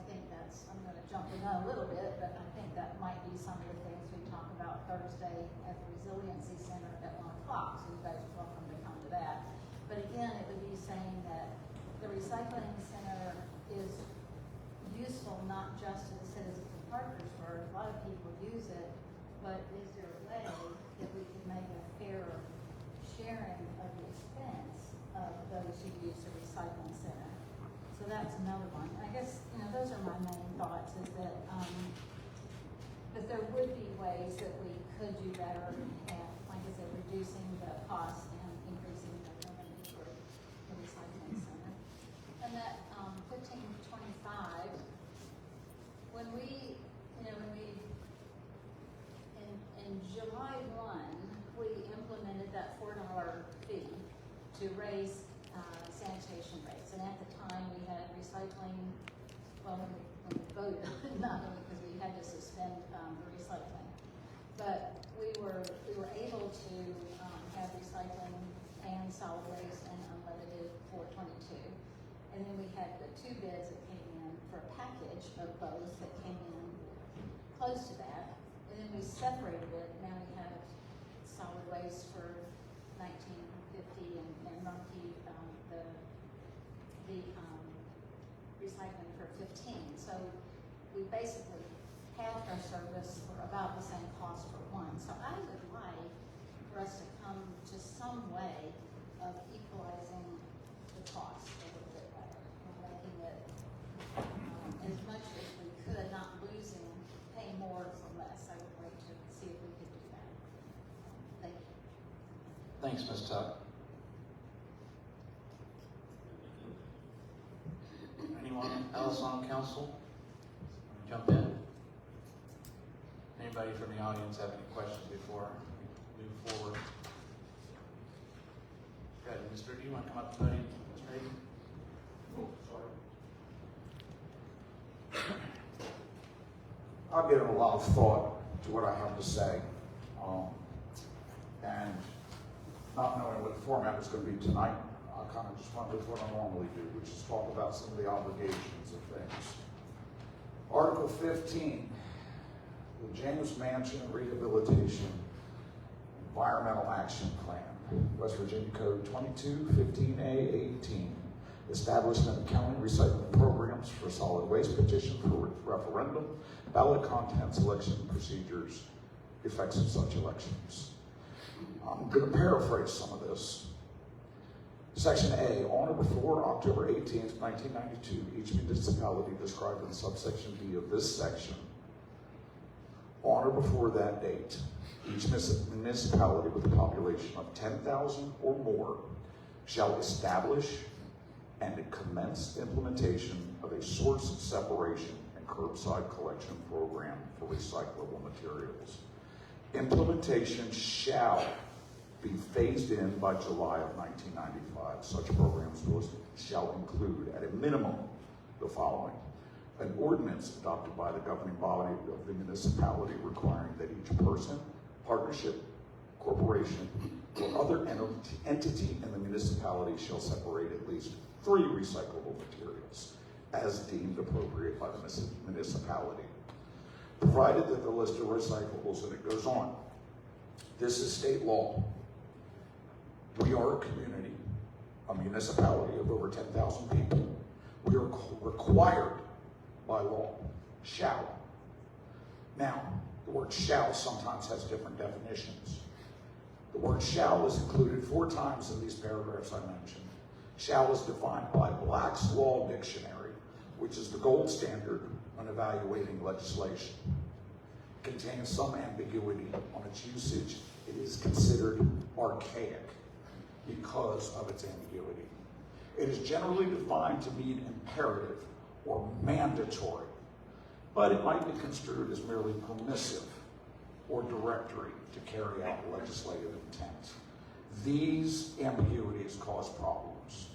think that's, I'm going to jump the gun a little bit, but I think that might be some of the things we talk about Thursday at the Resiliency Center at 1 o'clock, so you guys are welcome to come to that. But again, it would be saying that the recycling center is useful not just to the citizens of Parkersburg. A lot of people use it, but is there a way that we can make a fair sharing of the expense of those who use the recycling center? So that's another one. I guess, you know, those are my main thoughts, is that there would be ways that we could do better at, like I said, reducing the cost and increasing the revenue for the recycling center. And that 1525, when we in July 1, we implemented that $4 fee to raise sanitation rates. And at the time, we had recycling, well, when we voted, not only because we had to suspend the recycling, but we were able to have recycling and solid waste and unlimited $4.22. And then we had the 2 bids that came in for a package of both that came in close to that. And then we separated it. Now we have solid waste for $19.50 and Rumpke, the recycling for $15. So we basically halved our service for about the same cost for one. So I would like for us to come to some way of equalizing the cost a little bit better, and making it as much as we could, not losing, paying more for less. I would like to see if we could do that. Thank you. Thanks, Ms. Tuck. Anyone else on council? Jump in. Anybody from the audience have any questions before we move forward? Good. Mr. Do you want to come up to the podium? Mr. Hayden? Oh, sorry. I've given a lot of thought to what I have to say, and not knowing what the format was going to be tonight, I kind of just went with what I normally do, which is talk about some of the obligations of things. Article 15, the James Mansion Rehabilitation Environmental Action Plan, West Virginia Code 2215A18, establishment of county recycling programs for solid waste, petition for referendum, ballot contents, election procedures, effects of such elections. I'm going to paraphrase some of this. Section A, on or before October 18th, 1992, each municipality described in subsection B of this section, on or before that date, each municipality with a population of 10,000 or more shall establish and commence implementation of a source separation and curbside collection program for recyclable materials. Implementation shall be phased in by July of 1995. Such programs shall include, at a minimum, the following: an ordinance adopted by the governing body of the municipality requiring that each person, partnership, corporation, or other entity in the municipality shall separate at least 3 recyclable materials as deemed appropriate by the municipality, provided that the list of recyclables, and it goes on. This is state law. We are a community, a municipality of over 10,000 people. We are required by law, shall. Now, the word shall sometimes has different definitions. The word shall is included 4 times in these paragraphs I mentioned. Shall is defined by Black's Law Dictionary, which is the gold standard when evaluating legislation. It contains some ambiguity on its usage. It is considered archaic because of its ambiguity. It is generally defined to mean imperative or mandatory, but it might be construed as merely permissive or directory to carry out legislative intent. These ambiguities cause problems.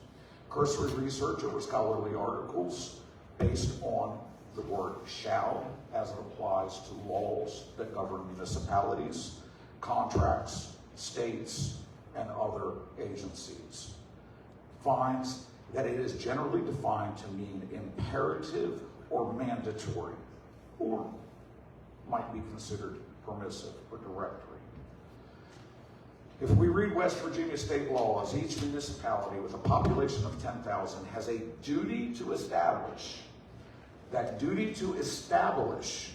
Cursory research over scholarly articles based on the word shall as it applies to laws that govern municipalities, contracts, states, and other agencies finds that it is generally defined to mean imperative or mandatory, or might be considered permissive or directory. If we read West Virginia state laws, each municipality with a population of 10,000 has a duty to establish. That duty to establish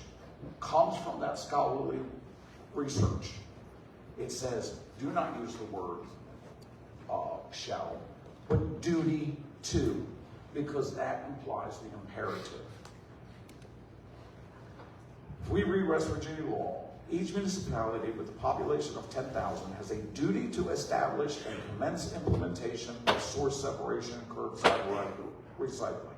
comes from that scholarly research. It says, do not use the word shall, but duty to, because that implies the imperative. If we read West Virginia law, each municipality with a population of 10,000 has a duty to establish and commence implementation of source separation and curbside recycling.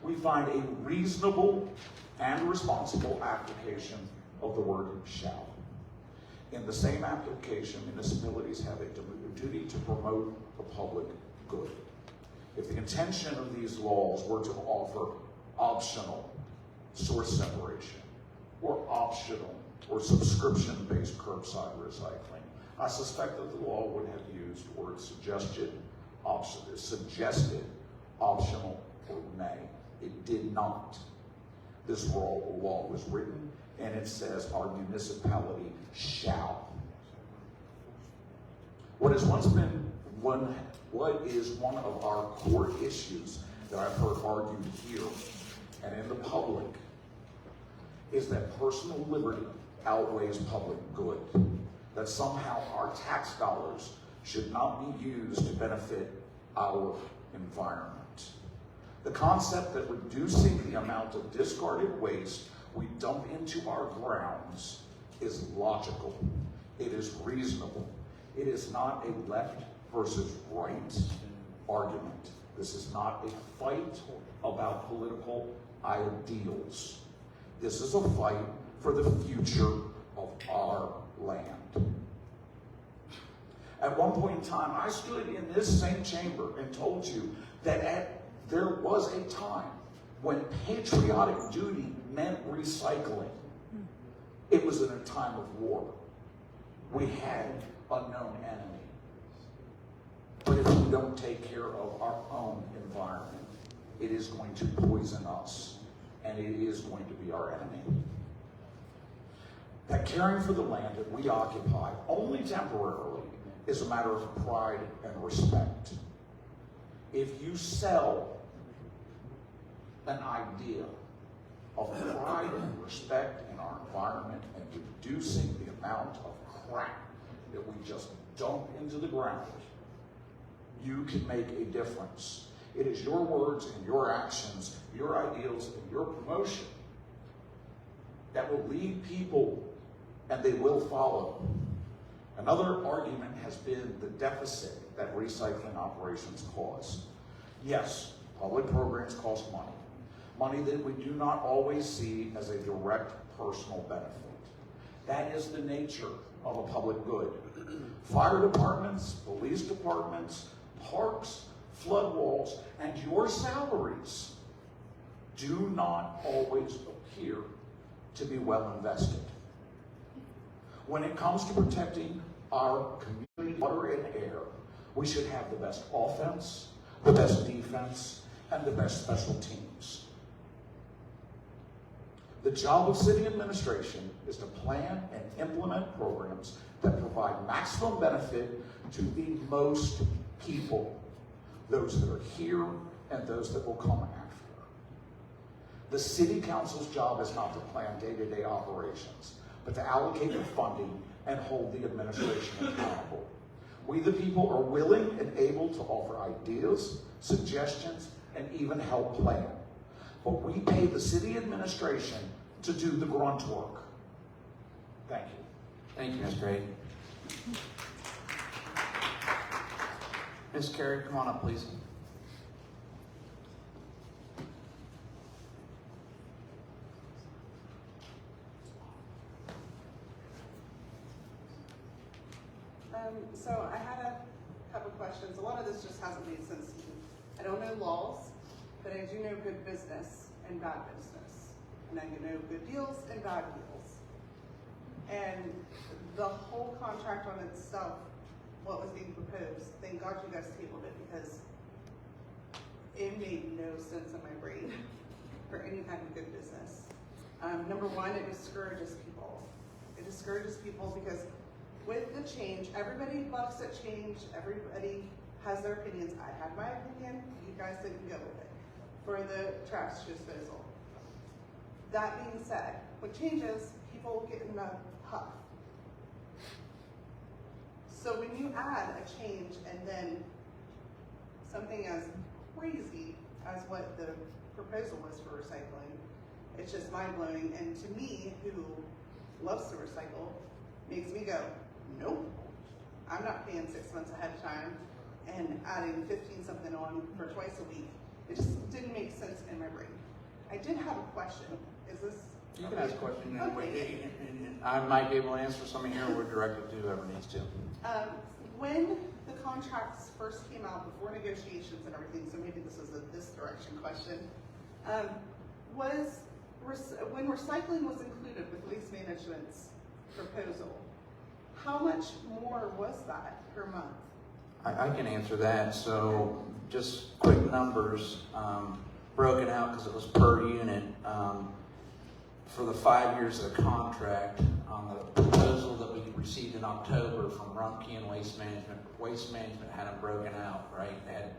We find a reasonable and responsible application of the word shall. In the same application, municipalities have a duty to promote the public good. If the intention of these laws were to offer optional source separation or optional or subscription-based curbside recycling, I suspect that the law would have used words suggested, optional, or may. It did not. This law was written, and it says our municipality shall. What is one of our core issues that I've heard argued here and in the public is that personal liberty outweighs public good, that somehow our tax dollars should not be used to benefit our environment. The concept that reducing the amount of discarded waste we dump into our grounds is logical. It is reasonable. It is not a left versus right argument. This is not a fight about political ideals. This is a fight for the future of our land. At one point in time, I stood in this same chamber and told you that there was a time when patriotic duty meant recycling. It was in a time of war. We had a known enemy. But if we don't take care of our own environment, it is going to poison us, and it is going to be our enemy. That caring for the land that we occupy, only temporarily, is a matter of pride and respect. If you sell an idea of pride and respect in our environment and reducing the amount of crap that we just dump into the ground, you can make a difference. It is your words and your actions, your ideals and your promotion that will lead people, and they will follow. Another argument has been the deficit that recycling operations cause. Yes, public programs cost money. Money that we do not always see as a direct personal benefit. That is the nature of a public good. Fire departments, police departments, parks, flood walls, and your salaries do not always appear to be well invested. When it comes to protecting our community water and air, we should have the best offense, the best defense, and the best special teams. The job of city administration is to plan and implement programs that provide maximum benefit to the most people, those that are here and those that will come after. The city council's job is not to plan day-to-day operations, but to allocate the funding and hold the administration accountable. We the people are willing and able to offer ideas, suggestions, and even help plan. But we pay the city administration to do the grunt work. Thank you. Thank you, Mr. Hayden. Ms. Carey, come on up, please. So I had a couple questions. A lot of this just hasn't made sense to me. I don't know laws, but I do know good business and bad business. And I know good deals and bad deals. And the whole contract on itself, what was being proposed, thank God you guys tabled it because it made no sense in my brain. for any kind of good business. Number one, it discourages people. It discourages people because with the change, everybody bucks at change, everybody has their opinions. I had my opinion, you guys didn't go with it for the trash disposal. That being said, with changes, people get in a huff. So when you add a change and then something as crazy as what the proposal was for recycling, it's just mind-blowing. And to me, who loves to recycle, makes me go, nope, I'm not paying 6 months ahead of time and adding 15 something on for twice a week. It just didn't make sense in my brain. I did have a question. Is this? You can ask a question, and Okay. I might be able to answer some here, or direct it to whoever needs to. When the contracts first came out before negotiations and everything, so maybe this is a this direction question, when recycling was included with waste management's proposal, how much more was that per month? I can answer that. So just quick numbers, broken out because it was per unit. For the 5 years of the contract, on the proposal that we received in October from Rumpke and Waste Management had them broken out, right? They had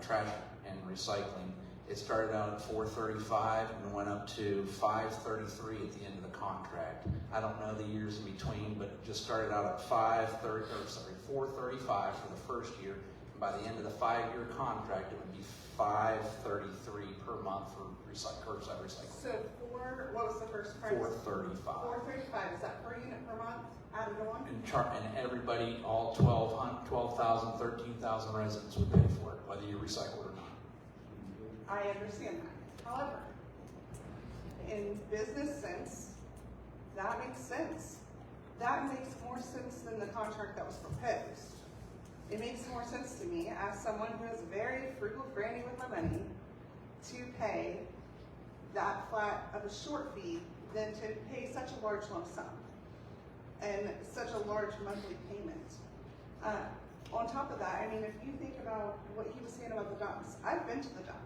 trash and recycling. It started out at $435 and went up to $533 at the end of the contract. I don't know the years in between, but it just started out at $435 for the first year. And by the end of the 5-year contract, it would be $533 per month for curbside recycling. So what was the first price? $435. $435, is that per unit per month added on? And everybody, all 12,000, 13,000 residents would pay for it, whether you recycle or not. I understand that. However, in business sense, that makes sense. That makes more sense than the contract that was proposed. It makes more sense to me as someone who is very frugal granny with my money to pay that flat of a short fee than to pay such a large lump sum and such a large monthly payment. On top of that, I mean, if you think about what he was saying about the dumps, I've been to the dump.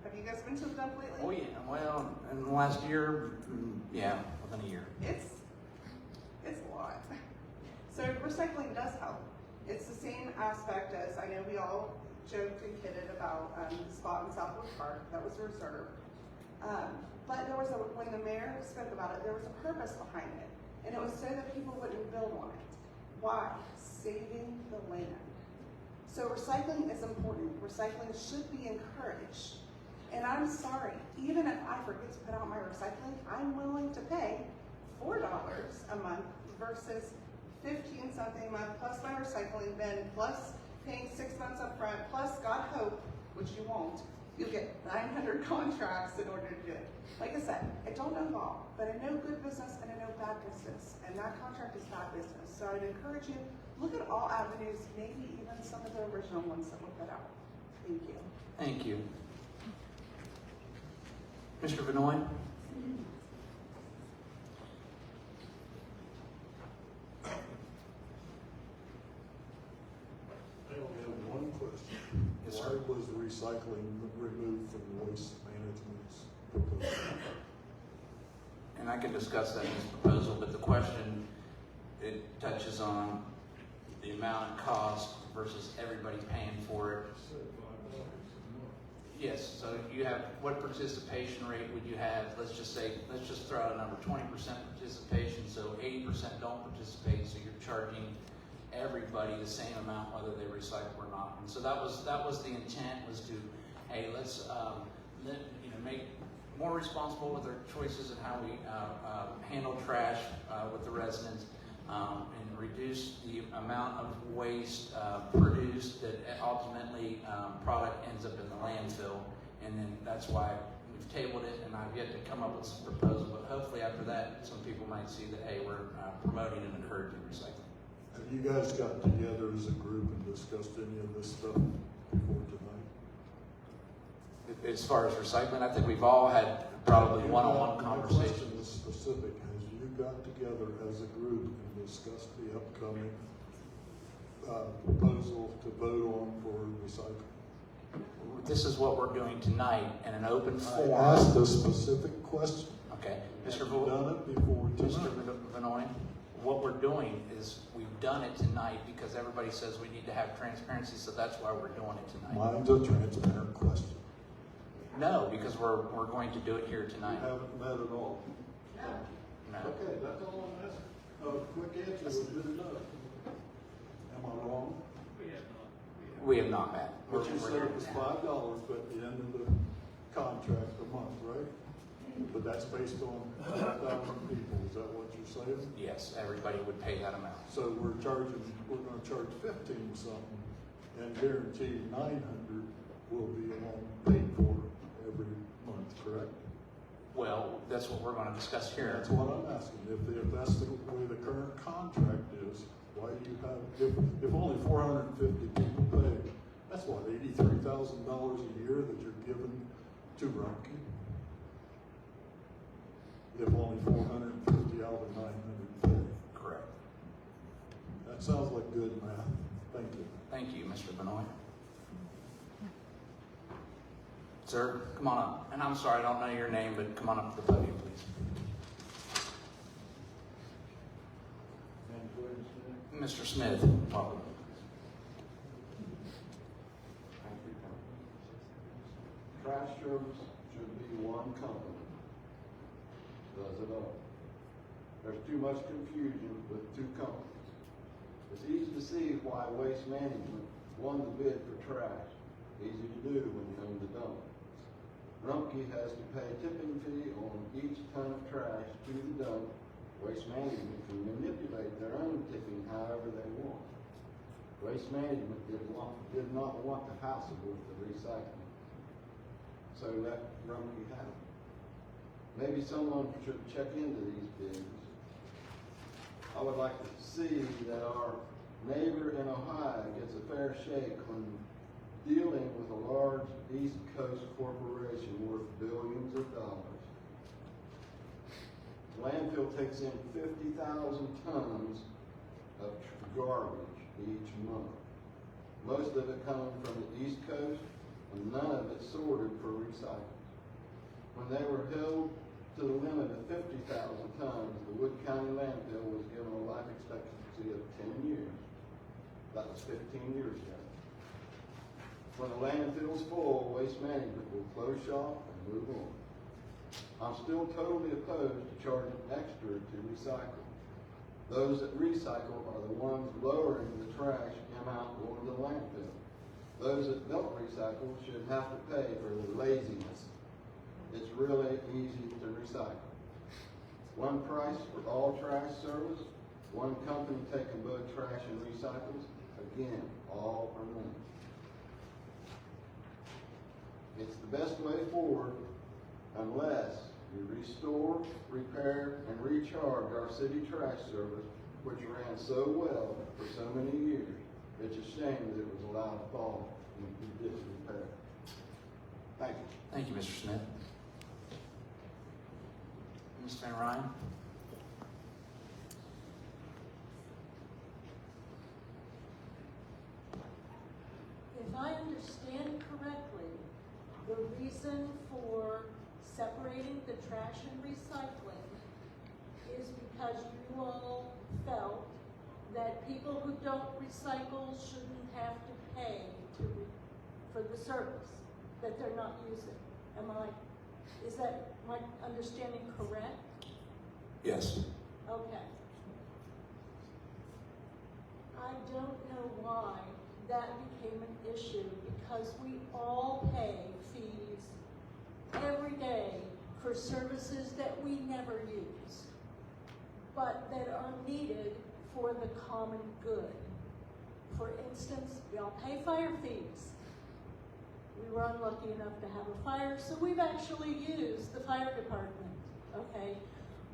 Have you guys been to the dump lately? Oh yeah, well, in the last year, yeah, within a year. It's a lot. So recycling does help. It's the same aspect as, I know we all joked and kidded about the spot in Southwood Park that was reserved. But there was when the mayor spoke about it, there was a purpose behind it. And it was so that people wouldn't build on it. Why? Saving the land. So recycling is important. Recycling should be encouraged. And I'm sorry, even if I forget to put out my recycling, I'm willing to pay $4 a month versus 15 something a month, plus my recycling bin, plus paying 6 months up front, plus God hope, which you won't, you'll get 900 contracts in order to do it. Like I said, I don't know law, but I know good business and I know bad business, and that contract is bad business. So I'd encourage you, look at all avenues, maybe even some of the original ones that were put out. Thank you. Thank you. Mr. Vinoy? I only have one question. Yes, Why sir. was recycling removed from waste management's proposal? And I can discuss that in this proposal, but the question, it touches on the amount it costs versus everybody paying for it. Yes, so you have, what participation rate would you have? Let's just throw out a number, 20% participation, so 80% don't participate, so you're charging everybody the same amount whether they recycle or not. And so that was the intent, was to, hey, let's make more responsible with our choices and how we handle trash with the residents, and reduce the amount of waste produced that ultimately product ends up in the landfill. And then that's why we've tabled it, and I've yet to come up with some proposal, but hopefully after that some people might see that, hey, we're promoting and encouraging recycling. Have you guys got together as a group and discussed any of this stuff before tonight? As far as recycling, I think we've all had probably one-on-one My conversations. question is specific. Has you got together as a group and discussed the upcoming proposal to vote on for recycling? This is what we're doing tonight in an open I forum. asked a specific question. Okay, Have Mr. you done it before Mr. tonight? Benoit, what we're doing is we've done it tonight because everybody says we need to have transparency, so that's why we're doing it tonight. Mine's a transparent question. No, because we're going to do it here You tonight. haven't met at all. No. Okay, that's all I'm asking. A quick answer was good enough. Am I wrong? We have not met. But you We're said here it was now. $5 at the end of the contract a month, right? But that's based on 5,000 people, is that what you're saying? Yes, everybody would pay that amount. So we're gonna charge 15 something and guarantee 900 will be paid for every month, correct? Well, that's what we're going to discuss here. That's what I'm asking. If that's the way the current contract is, why do you have, if only 450 people pay, that's what, $83,000 a year that you're giving to Rumpke? If only 450 out of 900 pay. Correct. That sounds like good math. Thank you. Thank you, Mr. Benoit. Sir, come on up. And I'm sorry, I don't know your name, but come on up to the podium, please. Mr. Smith, welcome. Trash service should be one company. Does it all. There's too much confusion with two companies. It's easy to see why Waste Management won the bid for trash. Easy to do when you own the dump. Rumpke has to pay a tipping fee on each ton of trash to the dump. Waste Management can manipulate their own tipping however they want. Waste Management did not want the hassle with the recycling. So let Rumpke have it. Maybe someone should check into these bids. I would like to see that our neighbor in Ohio gets a fair shake when dealing with a large East Coast corporation worth billions of dollars. The landfill takes in 50,000 tons of garbage each month. Most of it coming from the East Coast, and none of it sorted for recycling. When they were held to the limit of 50,000 tons, the Wood County landfill was given a life expectancy of 10 years. That was 15 years ago. When the landfill's full, Waste Management will close shop and move on. I'm still totally opposed to charging extra to recycle. Those that recycle are the ones lowering the trash amount going to the landfill. Those that don't recycle should have to pay for their laziness. It's really easy to recycle. One price for all trash service, one company taking both trash and recycles, again, all or none. It's the best way forward unless we restore, repair, and recharge our city trash service, which ran so well for so many years. It's a shame that it was allowed to fall in disrepair. Thank you. Thank you, Mr. Smith. Ms. Van Ryn? If I understand correctly, the reason for separating the trash and recycling is because you all felt that people who don't recycle shouldn't have to pay for the service that they're not using. Is that my understanding correct? Yes. Okay. I don't know why that became an issue, because we all pay fees every day for services that we never use, but that are needed for the common good. For instance, we all pay fire fees. We were unlucky enough to have a fire, so we've actually used the fire department, okay?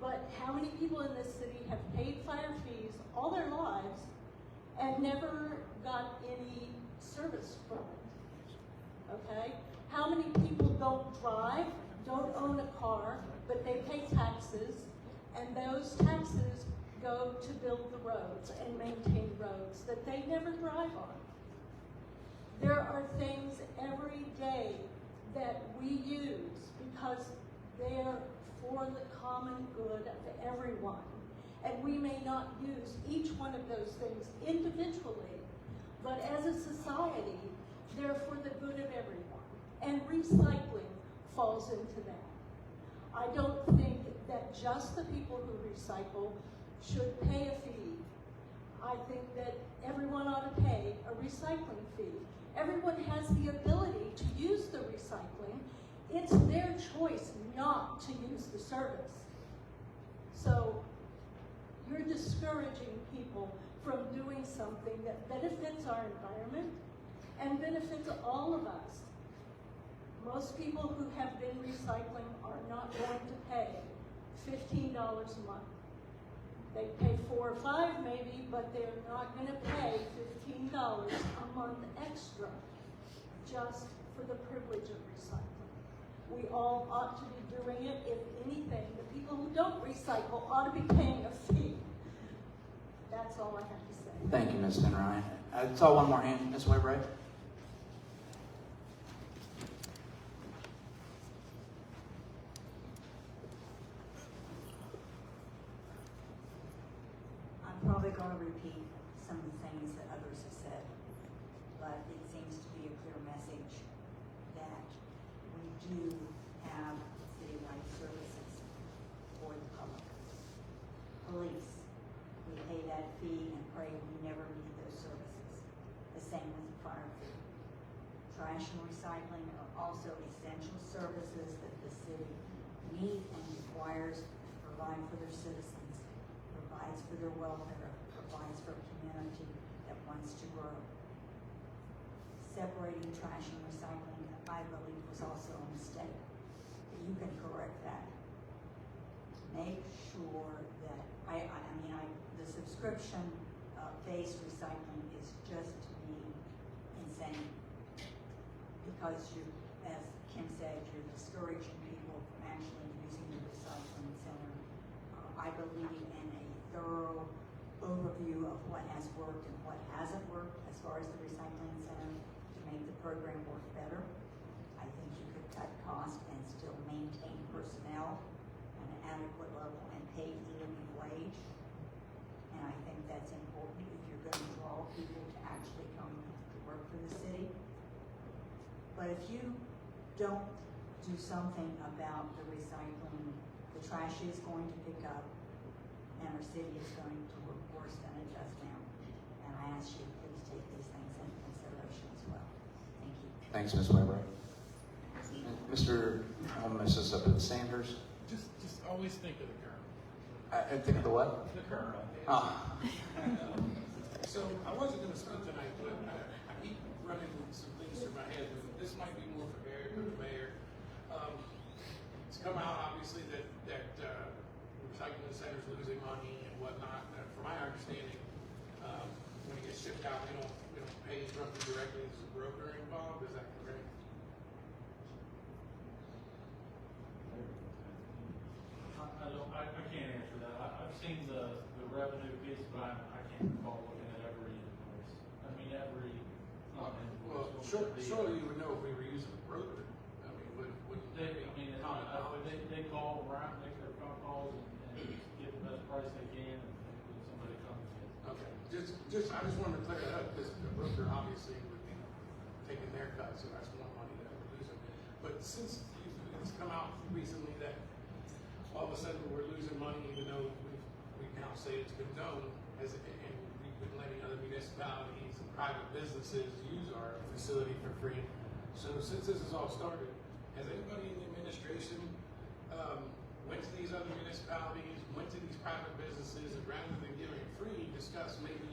But how many people in this city have paid fire fees all their lives and never got any service from it, okay? How many people don't drive, don't own a car, but they pay taxes, and those taxes go to build the roads and maintain roads that they never drive on? There are things every day that we use because they're for the common good of everyone. And we may not use each one of those things individually, but as a society, they're for the good of everyone. And recycling falls into that. I don't think that just the people who recycle should pay a fee. I think that everyone ought to pay a recycling fee. Everyone has the ability to use the recycling. It's their choice not to use the service. So you're discouraging people from doing something that benefits our environment and benefits all of us. Most people who have been recycling are not going to pay $15 a month. They pay $4 or $5 maybe, but they're not going to pay $15 a month extra just for the privilege of recycling. We all ought to be doing it. If anything, the people who don't recycle ought to be paying a fee. That's all I have to say. Thank you, Ms. Van Ryan. I saw one more hand, Ms. Weber. I'm probably going to repeat some of the things that others have said, but it seems to be a clear message that we do have citywide services for the public. Police, we pay that fee and pray we never need those services. The same with the fire fee. Trash and recycling are also essential services that the city needs and requires to provide for their citizens, provides for their welfare, provides for a community that wants to grow. Separating trash and recycling, I believe, was also a mistake. You can correct that. Make sure that, the subscription-based recycling is just to me insane. Because as Kim said, you're discouraging people from actually using the recycling center. I believe in a thorough overview of what has worked and what hasn't worked as far as the recycling center to make the program work better. I think you could cut costs and still maintain personnel at an adequate level and pay the living wage. And I think that's important if you're going to draw people to actually come to work for the city. But if you don't do something about the recycling, the trash is going to pick up and our city is going to look worse than it does now. And I ask you to please take these things into consideration as well. Thank you. Thanks, Ms. Weber. Mr. Mississippi Sanders. Just always think of the kernel. I think of the what? The kernel. So I wasn't going to speak tonight, but I keep running some things through my head. This might be more for Eric or the mayor. It's come out obviously that recycling centers losing money and whatnot. From my understanding, when it gets shipped out, we don't pay roughly directly. There's a broker involved. Is that correct? I can't answer that. I've seen the revenue piece, but I can't recall looking at every invoice. Well, surely you would know if we were using a broker. I mean, would they call around, make their phone calls and get the best price they can, and somebody comes in. Okay, I just wanted to clear that up, because the broker obviously would be taking their cut, so that's more money that we're losing. But since it's come out recently that all of a sudden we're losing money, even though we now say it's been done, and we've been letting other municipalities and private businesses use our facility for free. So since this has all started, has anybody in the administration went to these other municipalities, went to these private businesses, and rather than giving it free, discussed maybe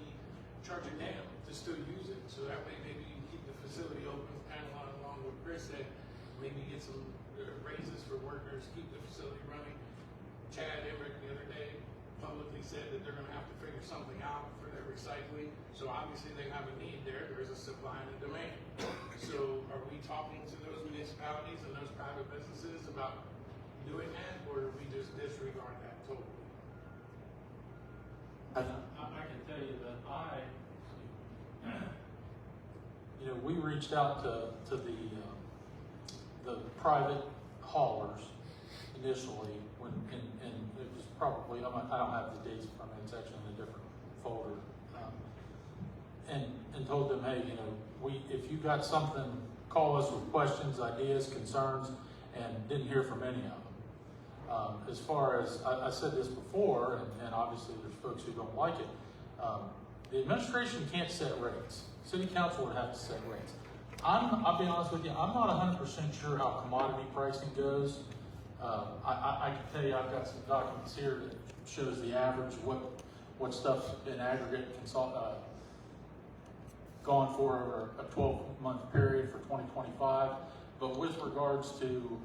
charging them to still use it, so that way maybe you can keep the facility open, kind of along with Chris said, maybe get some raises for workers, keep the facility running. Chad Emmerich the other day publicly said that they're going to have to figure something out for their recycling. So obviously they have a need there. There's a supply and a demand. So are we talking to those municipalities and those private businesses about doing that, or do we just disregard that totally? I can tell you that we reached out to the private haulers initially when, and it was probably, I don't have the dates from it, it's actually in a different folder. And told them, hey, if you got something, call us with questions, ideas, concerns, and didn't hear from any of them. As far as, I said this before, and obviously there's folks who don't like it, the administration can't set rates. City council would have to set rates. I'll be honest with you, I'm not 100% sure how commodity pricing goes. I can tell you I've got some documents here that shows the average, what stuff's in aggregate gone for over a 12-month period for 2025. But with regards to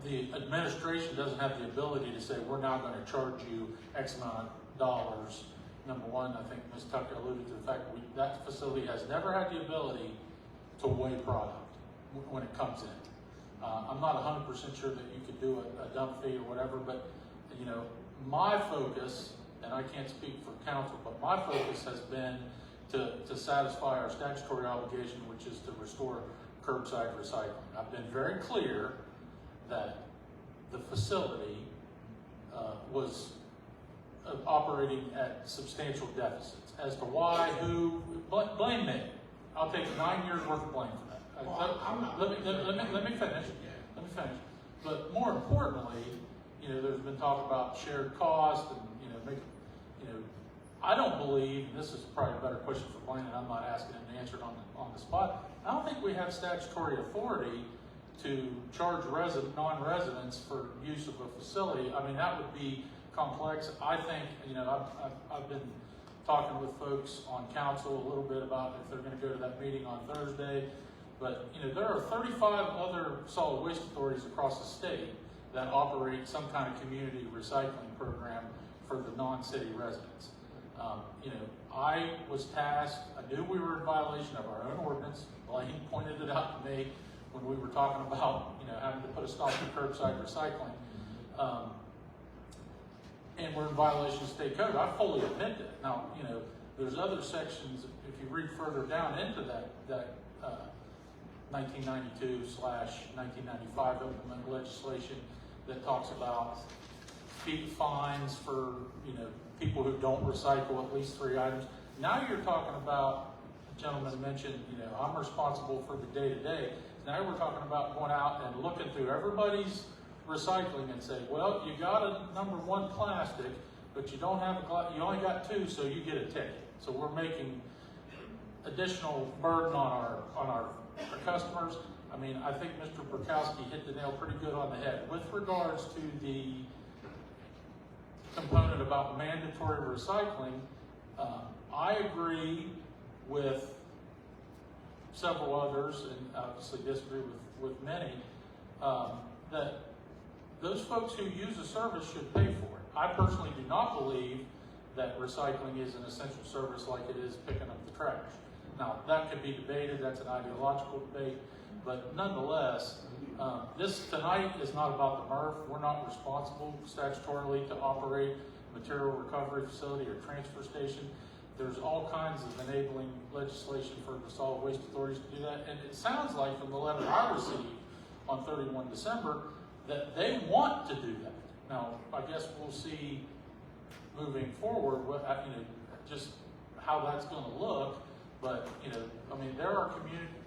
the administration doesn't have the ability to say, we're now going to charge you X amount of dollars. Number one, I think Ms. Tucker alluded to the fact that facility has never had the ability to weigh product when it comes in. I'm not 100% sure that you could do a dump fee or whatever, but my focus, and I can't speak for council, but my focus has been to satisfy our statutory obligation, which is to restore curbside recycling. I've been very clear that the facility was operating at substantial deficits. As to why, who, blame me. I'll take 9 years worth of blame for that. Let me finish. But more importantly, there's been talk about shared cost and I don't believe, and this is probably a better question for Blaine, and I'm not asking him to answer it on the spot. I don't think we have statutory authority to charge non-residents for use of a facility. I mean, that would be complex. I think, I've been talking with folks on council a little bit about if they're going to go to that meeting on Thursday. But, there are 35 other solid waste authorities across the state that operate some kind of community recycling program for the non-city residents. I was tasked, I knew we were in violation of our own ordinance. Blaine pointed it out to me when we were talking about, having to put a stop to curbside recycling. And we're in violation of state code. I fully admit that. Now, there's other sections, if you read further down into that 1992/1995 implement legislation that talks about fines for, people who don't recycle at least 3 items. Now you're talking about, the gentleman mentioned, I'm responsible for the day-to-day. Now we're talking about going out and looking through everybody's recycling and say, well, you got a number 1 plastic, but you don't have you only got 2, so you get a ticket. So we're making additional burden on our customers. I mean, I think Mr. Burkowski hit the nail pretty good on the head. With regards to the component about mandatory recycling, I agree with several others, and obviously disagree with many, that those folks who use a service should pay for it. I personally do not believe that recycling is an essential service like it is picking up the trash. Now, that could be debated, that's an ideological debate, but nonetheless, this tonight is not about the MRF. We're not responsible statutorily to operate a material recovery facility or transfer station. There's all kinds of enabling legislation for the solid waste authorities to do that. And it sounds like from the letter I received on 31 December that they want to do that. Now, I guess we'll see moving forward what, just how that's going to look. But, there are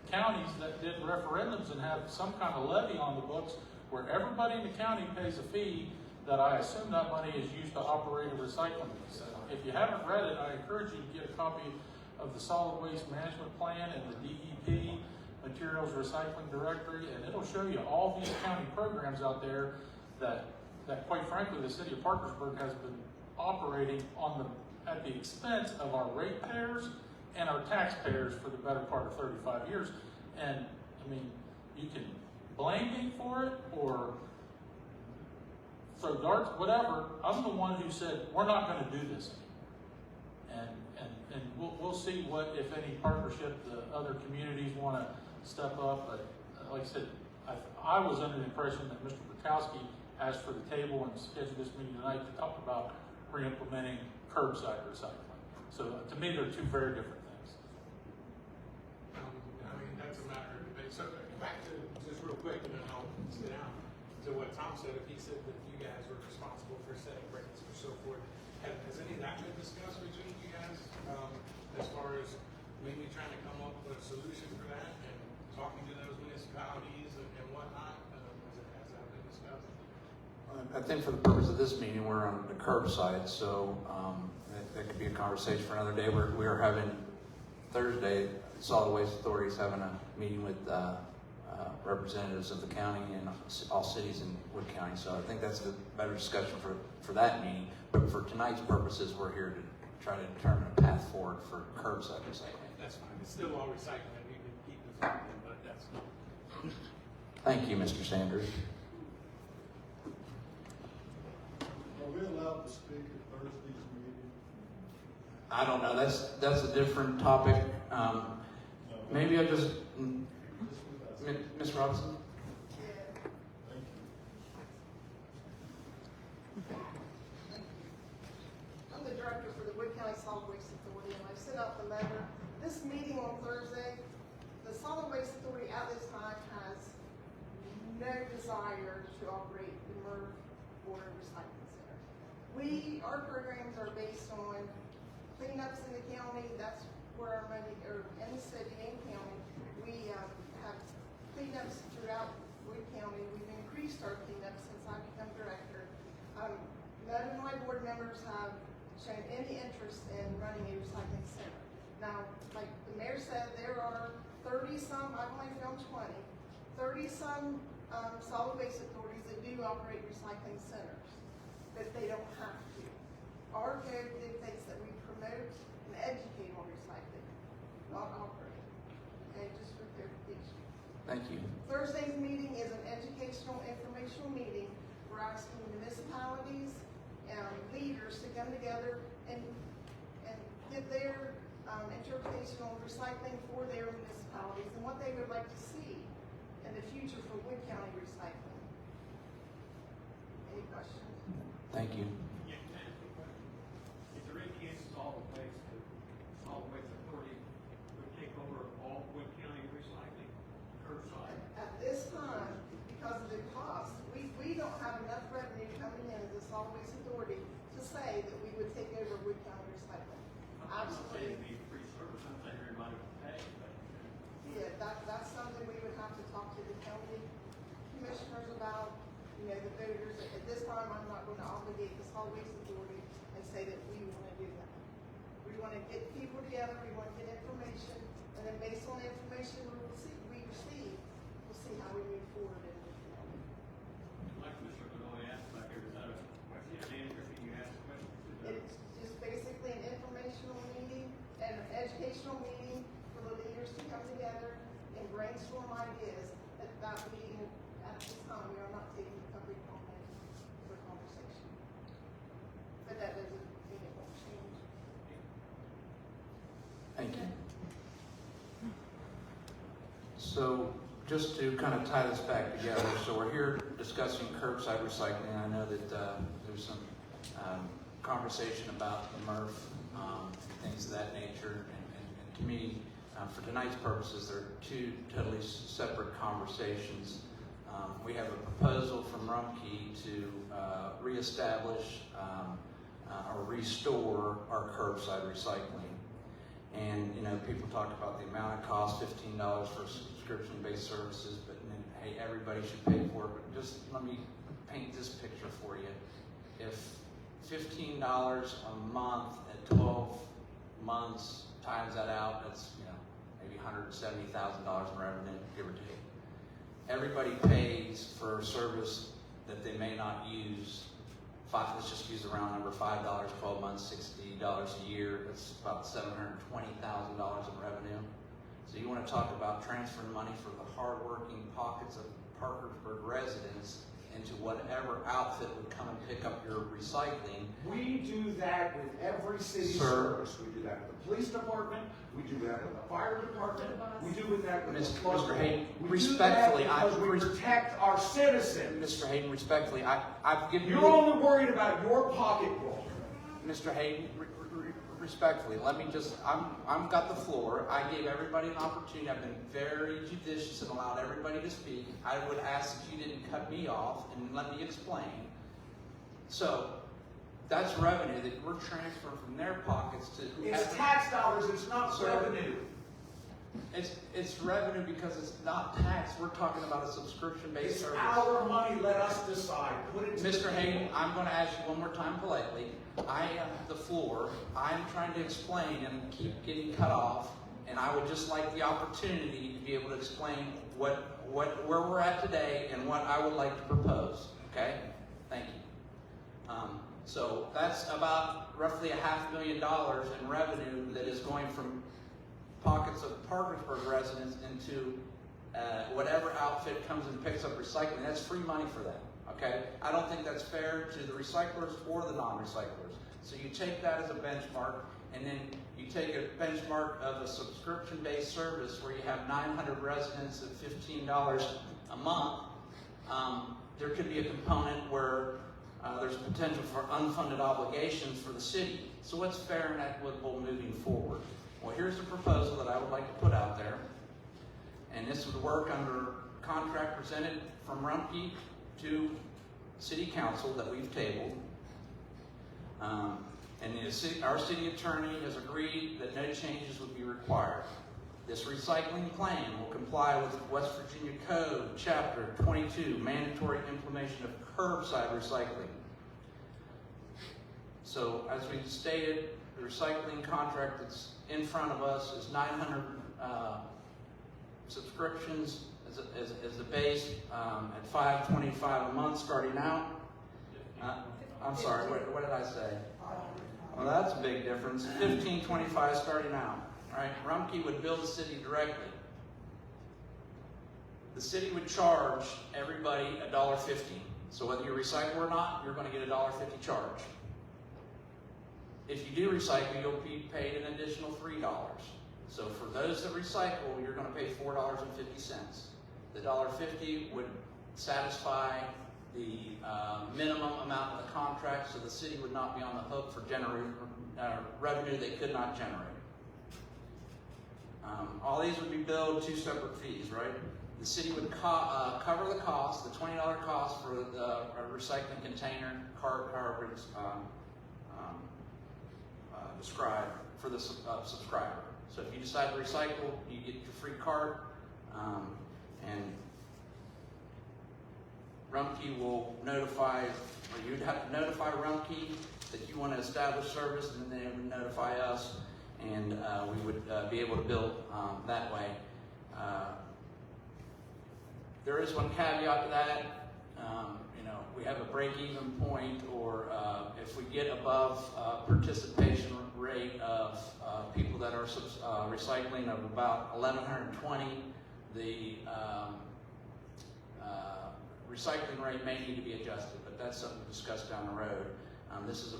counties that did referendums and have some kind of levy on the books where everybody in the county pays a fee that I assume that money is used to operate a recycling facility. If you haven't read it, I encourage you to get a copy of the Solid Waste Management Plan and the DEP Materials Recycling Directory, and it'll show you all these county programs out there that quite frankly, the city of Parkersburg has been operating at the expense of our ratepayers and our taxpayers for the better part of 35 years. And you can blame me for it or throw darts, whatever. I'm the one who said, we're not going to do this anymore. And we'll see what, if any, partnership the other communities want to step up. But like I said, I was under the impression that Mr. Burkowski asked for the table and scheduled this meeting tonight to talk about re-implementing curbside recycling. So to me, they're two very different things. quick, and then I'll sit down. To what Tom said, if he said that you guys were responsible for setting rates or so forth, has any of that been discussed between you guys? As far as maybe trying to come up with a solution for that and talking to those municipalities and whatnot? Has that been discussed? I think for the purpose of this meeting, we're on the curbside, so that could be a conversation for another day. We are having Thursday, Solid Waste Authority is having a meeting with representatives of the county and all cities in Wood County, so I think that's a better discussion for that meeting. But for tonight's purposes, we're here to try to determine a path forward for curbside recycling. That's fine. It's still all recycling. We can keep it open, but that's fine. Thank you, Mr. Sanders. Are we allowed to speak at Thursday's meeting? I don't know. That's a different topic. Maybe I just, Ms. Robinson. Thank you. I'm the director for the Wood County Solid Waste Authority, and I sent out the letter. This meeting on Thursday, the Solid Waste Authority at this time has no desire to operate the MRF Water Recycling Center. Our programs are based on cleanups in the county. That's where our money, or in the city and county. We have cleanups throughout Wood County. We've increased our cleanups since I've become director. None of my board members have shown any interest in running a recycling center. Now, like the mayor said, there are 30-some, I've only found 20, 30-some solid waste authorities that do operate recycling centers, but they don't have to. Our code dictates that we promote and educate on recycling, not operate. Okay, just for clarification. Thank you. Thursday's meeting is an educational, informational meeting. We're asking municipalities and leaders to come together and give their interpretation on recycling for their municipalities and what they would like to see in the future for Wood County recycling. Any questions? Thank you. Yeah, can I ask you a question? Is there any chance solid waste authority would take over all Wood County recycling curbside? At this time, because of the cost, we don't have enough revenue coming in as a solid waste authority to say that we would take over Wood County recycling. I'm not saying Absolutely. it'd be free service, I'm saying everybody would pay, but. Yeah, that's something we would have to talk to the county commissioners about, the voters. At this time, I'm not going to obligate the solid waste authority and say that we want to do that. We want to get people together, we want to get information, and then based on the information we receive, we'll see how we move forward in the county. Like Mr. Benoit asked back here, is that a question, manager, can you ask a question? It's just basically an informational meeting and an educational meeting for the leaders to come together and brainstorm ideas. At that meeting, at this time, we are not taking the public comment for conversation. But that doesn't mean it won't change. Thank you. So just to kind of tie this back together, so we're here discussing curbside recycling. I know that there's some conversation about the MRF, things of that nature. And to me, for tonight's purposes, there are two totally separate conversations. We have a proposal from Rumpke to reestablish or restore our curbside recycling. And, people talk about the amount of cost, $15 for subscription-based services, but then, hey, everybody should pay for it. But just let me paint this picture for you. If $15 a month at 12 months times that out, that's, maybe $170,000 in revenue, give or take. Everybody pays for a service that they may not use. Let's just use the round number, $5, 12 months, $60 a year. That's about $720,000 in revenue. So you want to talk about transferring money from the hardworking pockets of Parkersburg residents into whatever outfit would come and pick up your recycling. We do that with every city service. We do that with the police department. We do that with the fire department. We do that with the Mr. Hayden, we respectfully, do that because we protect our citizens. Mr. Hayden, respectfully, I've given You're you... only worried about your pocketbook. Mr. Hayden, respectfully, let me just, I'm got the floor. I gave everybody an opportunity. I've been very judicious and allowed everybody to speak. I would ask that you didn't cut me off and let me explain. So, that's revenue that we're transferring from their pockets to whoever. It's tax dollars, it's not revenue. It's revenue because it's not tax. We're talking about a subscription-based It's service. our money, let us decide. Put it to Mr. the Hayden, people. I'm going to ask you one more time politely. I have the floor. I'm trying to explain and keep getting cut off, and I would just like the opportunity to be able to explain where we're at today and what I would like to propose. Okay? Thank you. So that's about roughly $500,000 in revenue that is going from pockets of Parkersburg residents into whatever outfit comes and picks up recycling. That's free money for them. Okay? I don't think that's fair to the recyclers or the non-recyclers. So you take that as a benchmark, and then you take a benchmark of a subscription-based service where you have 900 residents at $15 a month. There could be a component where there's potential for unfunded obligations for the city. So what's fair and equitable moving forward? Well, here's a proposal that I would like to put out there. And this would work under contract presented from Rumpke to City Council that we've tabled. And our city attorney has agreed that no changes would be required. This recycling plan will comply with West Virginia Code, Chapter 22, Mandatory Implementation of Curbside Recycling. So, as we stated, the recycling contract that's in front of us is 900 subscriptions as the base at $525 a month starting out. I'm sorry, what did I say? Well, that's a big difference. $15.25 starting out. Right? Rumpke would bill the city directly. The city would charge everybody $1.50. So whether you recycle or not, you're going to get a $1.50 charge. If you do recycle, you'll be paid an additional $3. So for those that recycle, you're going to pay $4.50. The $1.50 would satisfy the minimum amount of the contract, so the city would not be on the hook for generating revenue they could not generate. All these would be billed 2 separate fees, right? The city would cover the cost, the $20 cost for the recycling container, cart, however it's described, for the subscriber. So if you decide to recycle, you get your free cart, and Rumpke will notify, or you'd have to notify Rumpke that you want to establish service, and then they would notify us, and we would be able to bill that way. There is one caveat to that. We have a break-even point, or if we get above participation rate of people that are recycling of about 1,120, the recycling rate may need to be adjusted, but that's something to discuss down the road. This is a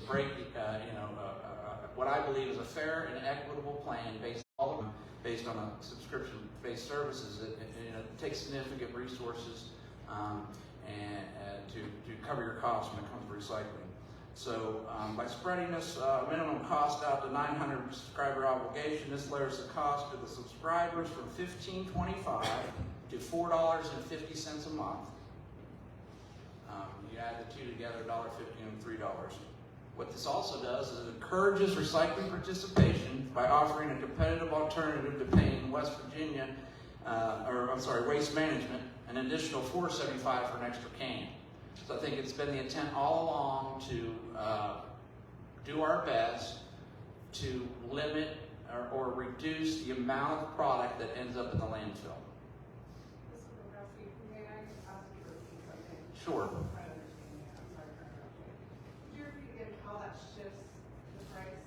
what I believe is a fair and equitable plan based on a subscription-based services. It takes significant resources and to cover your costs when it comes to recycling. So by spreading this minimum cost out to 900 subscriber obligation, this lowers the cost to the subscribers from $15.25 to $4.50 a month. You add the two together, $1.50 and $3. What this also does is it encourages recycling participation by offering a competitive alternative to paying West Virginia, Waste Management, an additional $4.75 for an extra can. So I think it's been the intent all along to do our best to limit or reduce the amount of product that ends up in the landfill. Mr. Bobrowski, may I ask you to repeat something? Sure. I understand that. I'm sorry for interrupting. Could you repeat again how that shifts the price?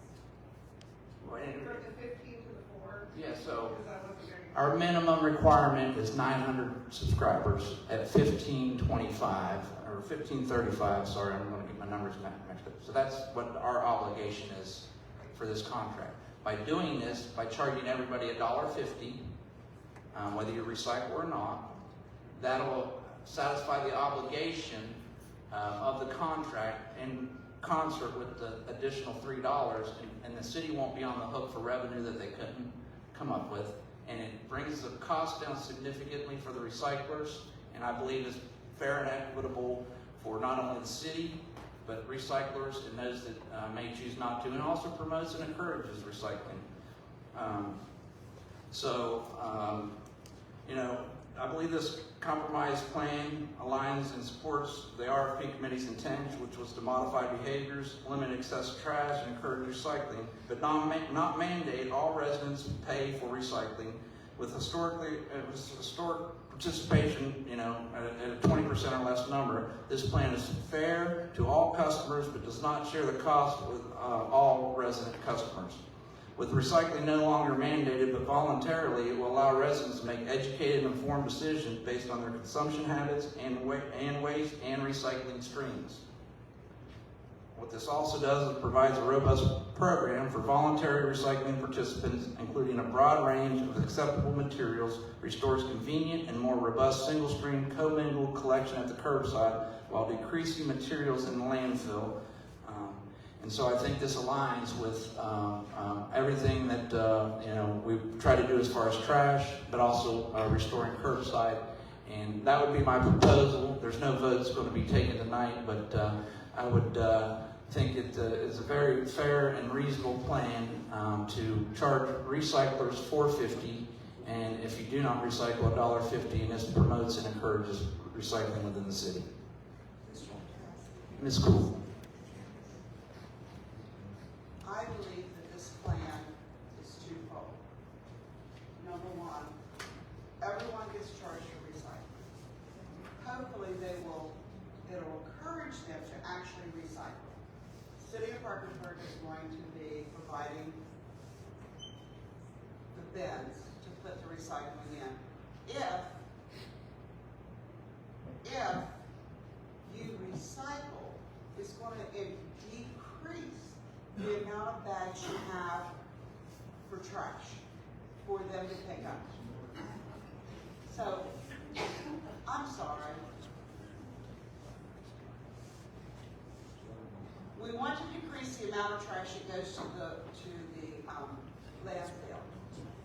Well, From the 15 to the 4? Yeah, so Because I wasn't very our minimum requirement is 900 subscribers at $15.25 or $15.35. Sorry, I'm going to get my numbers mixed up. So that's what our obligation is for this contract. By doing this, by charging everybody $1.50, whether you recycle or not, that'll satisfy the obligation of the contract and concert with the additional $3, and the city won't be on the hook for revenue that they couldn't come up with. And it brings the cost down significantly for the recyclers, and I believe is fair and equitable for not only the city, but recyclers and those that may choose not to, and also promotes and encourages recycling. You know, I believe this compromise plan aligns and supports the RFP committee's intent, which was to modify behaviors, limit excessive trash, and encourage recycling, but not mandate all residents pay for recycling. With historic participation, you know, at a 20% or less number, this plan is fair to all customers, but does not share the cost with all resident customers. With recycling no longer mandated but voluntarily, it will allow residents to make educated and informed decisions based on their consumption habits and waste and recycling streams. What this also does is provides a robust program for voluntary recycling participants, including a broad range of acceptable materials, restores convenient and more robust single-stream commingled collection at the curbside while decreasing materials in the landfill. And so I think this aligns with everything that you know, we try to do as far as trash, but also restoring curbside. And that would be my proposal. There's no votes going to be taken tonight, but I would think it is a very fair and reasonable plan to charge recyclers $4.50, and if you do not recycle, $1.50, and this promotes and encourages recycling within the city. Ms. Cool. I believe that this plan is twofold. Number one, everyone gets charged for recycling. Hopefully it'll encourage them to actually recycle. The City of Parkersburg is going to be providing the bins to put the recycling in. If you recycle, it's going to decrease the amount of bags you have for trash for them to pick up. So, I'm sorry. We want to decrease the amount of trash that goes to the landfill.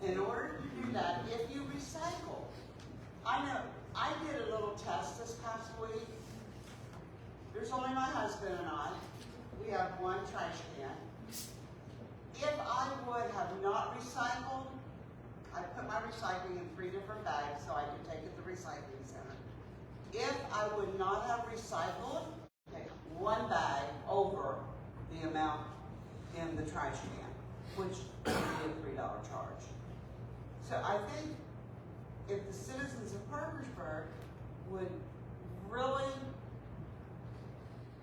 In order to do that, if you recycle, I know, I did a little test this past week. There's only my husband and I. We have one trash can. If I would have not recycled, I put my recycling in 3 different bags so I could take it to the recycling center. If I would not have recycled, take 1 bag over the amount in the trash can, which would be a $3 charge. So I think if the citizens of Parkersburg would really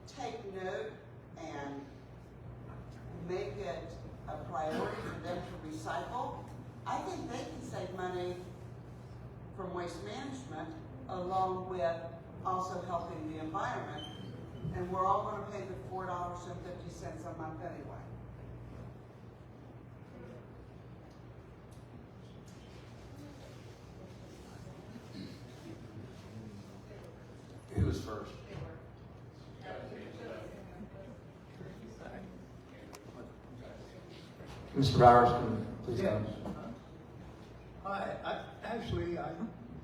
take note and make it a priority for them to recycle, I think they can save money from waste management along with also helping the environment. And we're all going to pay the $4.50 a month anyway. Who was first? Mr. Bowers, please go. I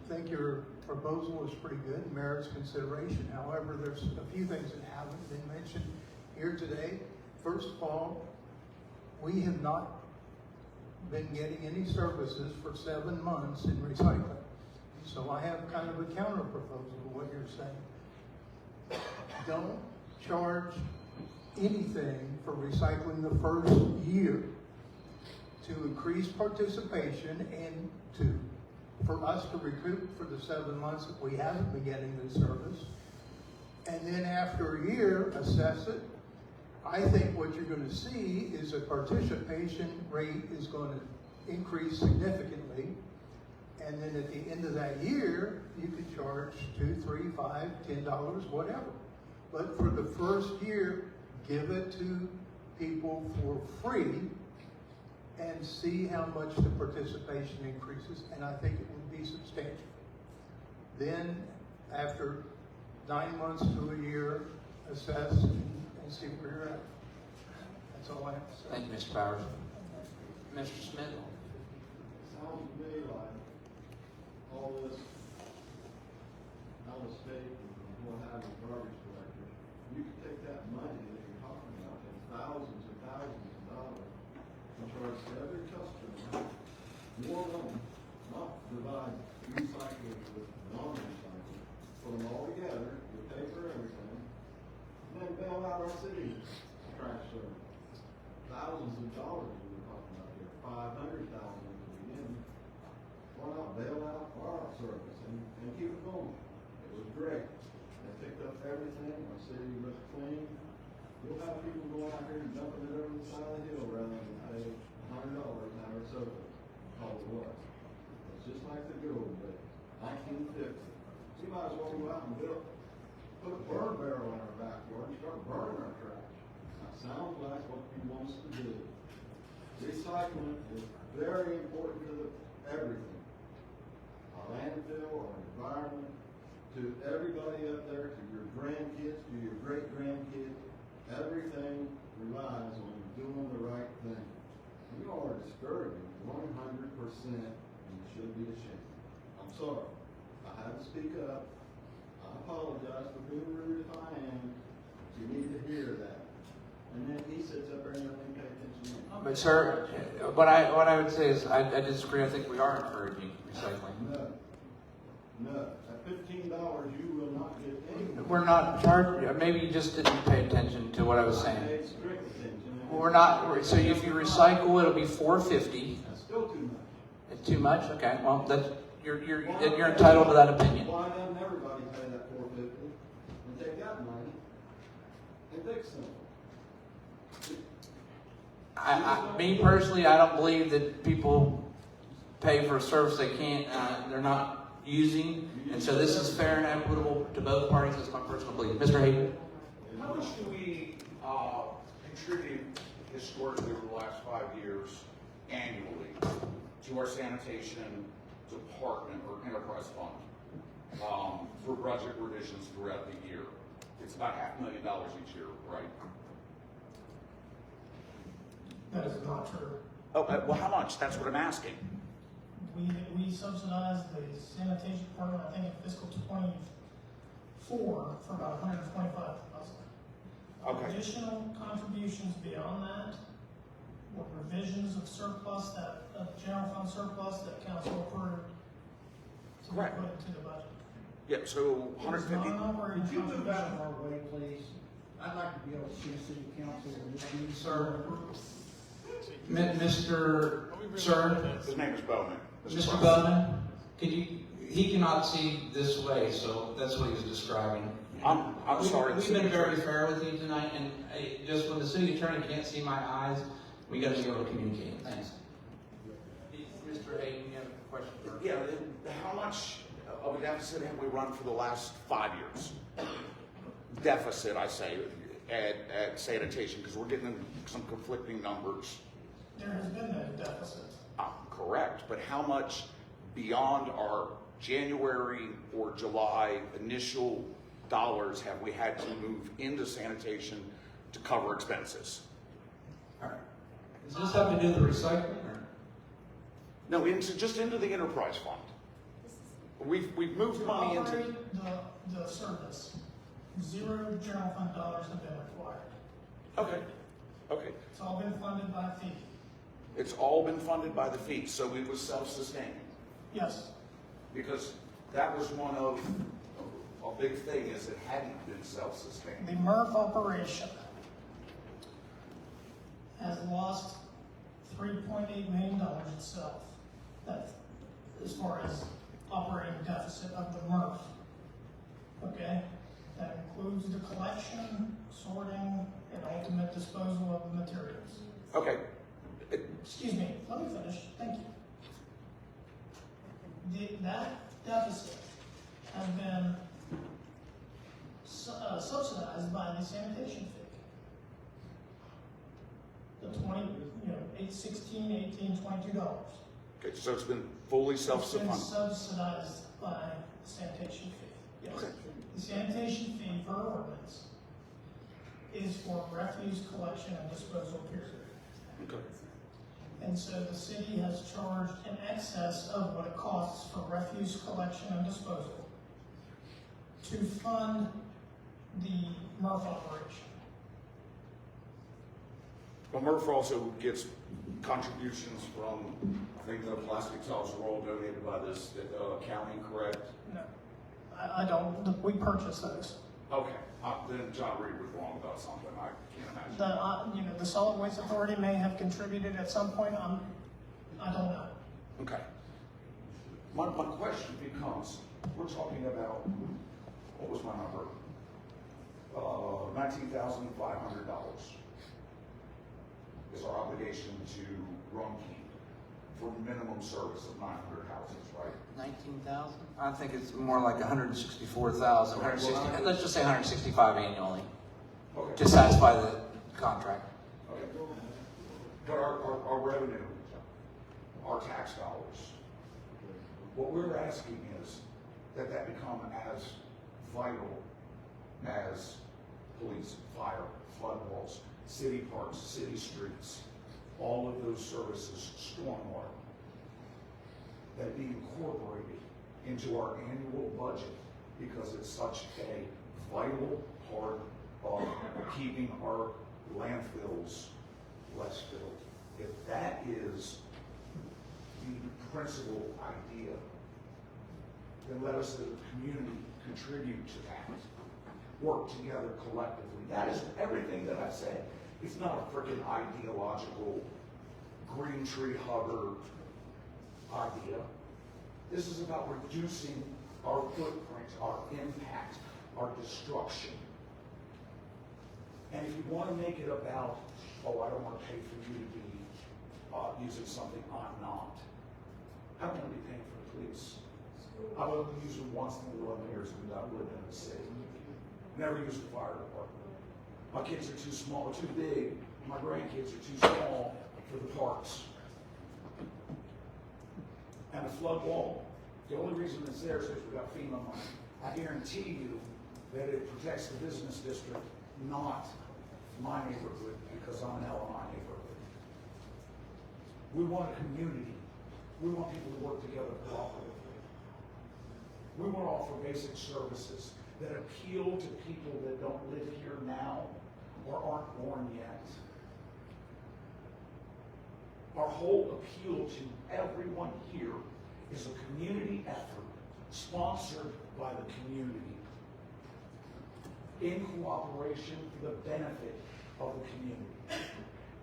think your proposal is pretty good, merits consideration. However, there's a few things that haven't been mentioned here today. First of all, we have not been getting any services for 7 months in recycling. So I have kind of a counter proposal to what you're saying. Don't charge anything for recycling the first year to increase participation and for us to recoup for the 7 months that we haven't been getting the service. And then after a year, assess it. I think what you're going to see is a participation rate is going to increase significantly. And then at the end of that year, you can charge $2, $3, $5, $10, whatever. But for the first year, give it to people for free and see how much the participation increases, and I think it would be substantial. Then, after 9 months to a year, assess we'll see where you're at. That's all I have to say. Thank you, Mr. Powers. Mr. Smith? Sounds to me like all this out of state and what have you, garbage collectors, you could take that money that you're talking about, and thousands and thousands of dollars, and charge every customer more money, not divide recycling with non-recycling, put them all together, you pay for everything, and then bail out our city trash service. Thousands of dollars we were talking about here, 500,000 at the beginning. Why not bail out our service and keep it going? It was great. They picked up everything, our city was clean. You'll have people going out here and dumping it over the side of the hill rather than pay $100 an hour of service. All it was. It's just like the good old days, 1950. We might as well go out and put a burn barrel in our backyard and start burning our trash. Sounds like what he wants to do. Recycling is very important to everything. Our landfill, our environment, to everybody up there, to your grandkids, to your great-grandkids, everything relies on doing the right thing. You all are discouraging 100%, and you should be ashamed. I'm sorry. I had to speak up. I apologize for being rude if I am. You need to hear that. And then he sits up there and doesn't pay attention to me. But sir, what I would say is I disagree. I think we are encouraging recycling. No. At $15, you will not get anything. We're not charging. Maybe you just didn't pay attention to what I was saying. I paid strict attention. We're not. So if you recycle, it'll be $4.50. That's still too much. It's too much. Okay. Well, that's you're entitled to that opinion. Why doesn't everybody pay that $4.50 and take that money and fix them? Me personally, I don't believe that people pay for a service they're not using, and so this is fair and equitable to both parties. That's my personal belief. Mr. Hayden? How much do we contribute historically over the last 5 years annually to our sanitation department or enterprise fund for budget revisions throughout the year? It's about $500,000 each year, right? That is not true. Oh, well, how much? That's what I'm asking. We subsidized the sanitation department, I think in fiscal '24 for about $125,000. Okay. Additional contributions beyond that were revisions of surplus of general fund surplus that council approved to be Right. put into the budget. Yeah, so 150. Non-operating Would you move out contributions. of our way, please? I'd like to be able to see the city council in this meeting. Sir. Sir? His name is Bowman. Mr. Bowman, he cannot see this way, so that's what he's describing. I'm sorry. We've been very fair with you tonight, and just when the city attorney can't see my eyes, we gotta be able to communicate. Thanks. Mr. Hayden, you have a question? Yeah, how much of a deficit have we run for the last 5 years? Deficit, I say, at sanitation, because we're getting some conflicting numbers. There has been no deficit. Correct, but how much beyond our January or July initial dollars have we had to move into sanitation to cover expenses? All right. Does this have to do with the recycling, or? No, just into the enterprise fund. We've moved money into. Operate the service. 0 general fund dollars have been required. Okay. It's all been funded by fee. It's all been funded by the fee, so it was self-sustaining. Yes. Because that was one of a big thing is it hadn't been self-sustaining. The MRF operation has lost $3.8 million itself. That's as far as operating deficit of the MRF. Okay? That includes the collection, sorting, and ultimate disposal of the materials. Okay. Excuse me, let me finish. Thank you. That deficit has been subsidized by the sanitation fee. The $8.16, $18, $22. Okay, so it's been fully It's been self-funded. subsidized by the sanitation fee. Yes. Okay. The sanitation fee per ordinance is for refuse collection and disposal period. Okay. And so the city has charged in excess of what it costs for refuse collection and disposal to fund the MRF operation. Well, Murph also gets contributions from, I think the plastic tops were all donated by this county, correct? No, I don't, we purchase those. Okay, then John Reed was wrong about something, I can't imagine. The Solid Waste Authority may have contributed at some point, I don't know. Okay. My question becomes, we're talking about, what was my number? $19,500 is our obligation to Rumpke for minimum service of 900 houses, right? 19,000? I think it's more like 164,000, 160, let's just say 165 annually Okay. to satisfy the contract. Okay. But our revenue, our tax dollars, what we're asking is that become as vital as police, fire, flood walls, city parks, city streets, all of those services, stormwater, that be incorporated into our annual budget because it's such a vital part of keeping our landfills less filled. If that is the principal idea, then let us as a community contribute to that. Work together collectively. That is everything that I said. It's not a freaking ideological green tree hugger idea. This is about reducing our footprint, our impact, our destruction. And if you want to make it about, oh, I don't want to pay for you to be using something I'm not. I don't want to be paying for the police. I've only used them once in 11 years and I've lived in the city. Never used the fire department. My kids are too small, too big. My grandkids are too small for the parks. And a flood wall, the only reason it's there is because we got FEMA money. I guarantee you that it protects the business district, not my neighborhood, because I'm an LMI neighborhood. We want a community. We want people to work together cooperatively. We want to offer basic services that appeal to people that don't live here now or aren't born yet. Our whole appeal to everyone here is a community effort sponsored by the community in cooperation for the benefit of the community.